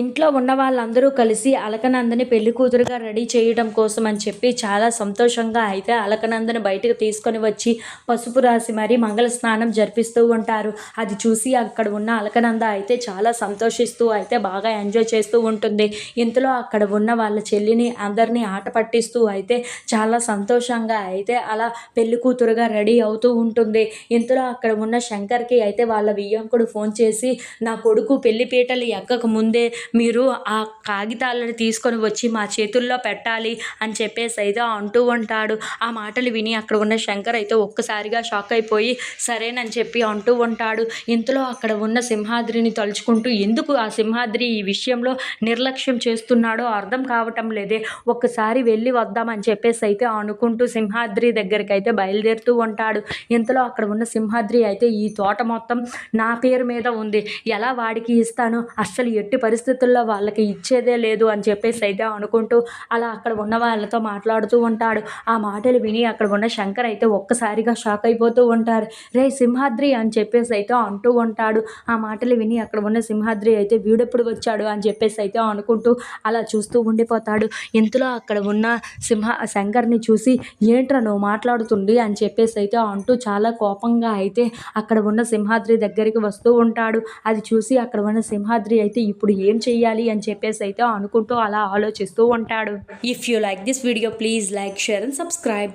ఇంట్లో ఉన్న వాళ్ళందరూ కలిసి అలకనందని పెళ్లి కూతురుగా రెడీ చేయడం కోసం అని చెప్పి చాలా సంతోషంగా అయితే అలకనందని బయటకు తీసుకొని వచ్చి పసుపు రాసి మరీ మంగళ స్నానం జరిపిస్తూ ఉంటారు. అది చూసి అక్కడ ఉన్న అలకనంద అయితే చాలా సంతోషిస్తూ అయితే బాగా ఎంజాయ్ చేస్తూ ఉంటుంది. ఇంతలో అక్కడ ఉన్న వాళ్ళ చెల్లిని అందరినీ ఆట పట్టిస్తూ అయితే చాలా సంతోషంగా అయితే అలా పెళ్లి కూతురుగా రెడీ అవుతూ ఉంటుంది. ఇంతలో అక్కడ ఉన్న శంకర్కి అయితే వాళ్ళ వియ్యంకుడు ఫోన్ చేసి, నా కొడుకు పెళ్లి పీటలు ఎక్కక ముందే మీరు ఆ కాగితాలను తీసుకొని వచ్చి మా చేతుల్లో పెట్టాలి అని చెప్పేసి అయితే అంటూ ఉంటాడు. ఆ మాటలు విని అక్కడ ఉన్న శంకర్ అయితే ఒక్కసారిగా షాక్ అయిపోయి సరేనని చెప్పి అంటూ ఉంటాడు. ఇంతలో అక్కడ ఉన్న సింహాద్రిని తలుచుకుంటూ ఎందుకు ఆ సింహాద్రి ఈ విషయంలో నిర్లక్ష్యం చేస్తున్నాడో అర్థం కావటం లేదే, ఒక్కసారి వెళ్ళి వద్దామని చెప్పేసి అయితే అనుకుంటూ సింహాద్రి దగ్గరికి అయితే బయలుదేరుతూ ఉంటాడు. ఇంతలో అక్కడ ఉన్న సింహాద్రి అయితే ఈ తోట మొత్తం నా పేరు మీద ఉంది, ఎలా వాడికి ఇస్తాను, అస్సలు ఎట్టి పరిస్థితుల్లో వాళ్ళకి ఇచ్చేదే లేదు అని చెప్పేసి అయితే అనుకుంటూ అలా అక్కడ ఉన్న వాళ్ళతో మాట్లాడుతూ ఉంటాడు. ఆ మాటలు విని అక్కడ ఉన్న శంకర్ అయితే ఒక్కసారిగా షాక్ అయిపోతూ ఉంటారు. రే సింహాద్రి అని చెప్పేసి అయితే అంటూ ఉంటాడు. ఆ మాటలు విని అక్కడ ఉన్న సింహాద్రి అయితే వీడెప్పుడు వచ్చాడు అని చెప్పేసి అయితే అనుకుంటూ అలా చూస్తూ ఉండిపోతాడు. ఇంతలో అక్కడ ఉన్న శంకర్ని చూసి ఏంట్రా నువ్వు మాట్లాడుతుంది అని చెప్పేసి అయితే అంటూ చాలా కోపంగా అయితే అక్కడ ఉన్న సింహాద్రి దగ్గరికి వస్తూ ఉంటాడు. అది చూసి అక్కడ ఉన్న సింహాద్రి అయితే ఇప్పుడు ఏం చెయ్యాలి అని చెప్పేసి అయితే అనుకుంటూ అలా ఆలోచిస్తూ ఉంటాడు. If you like this video please like, share and subscribe.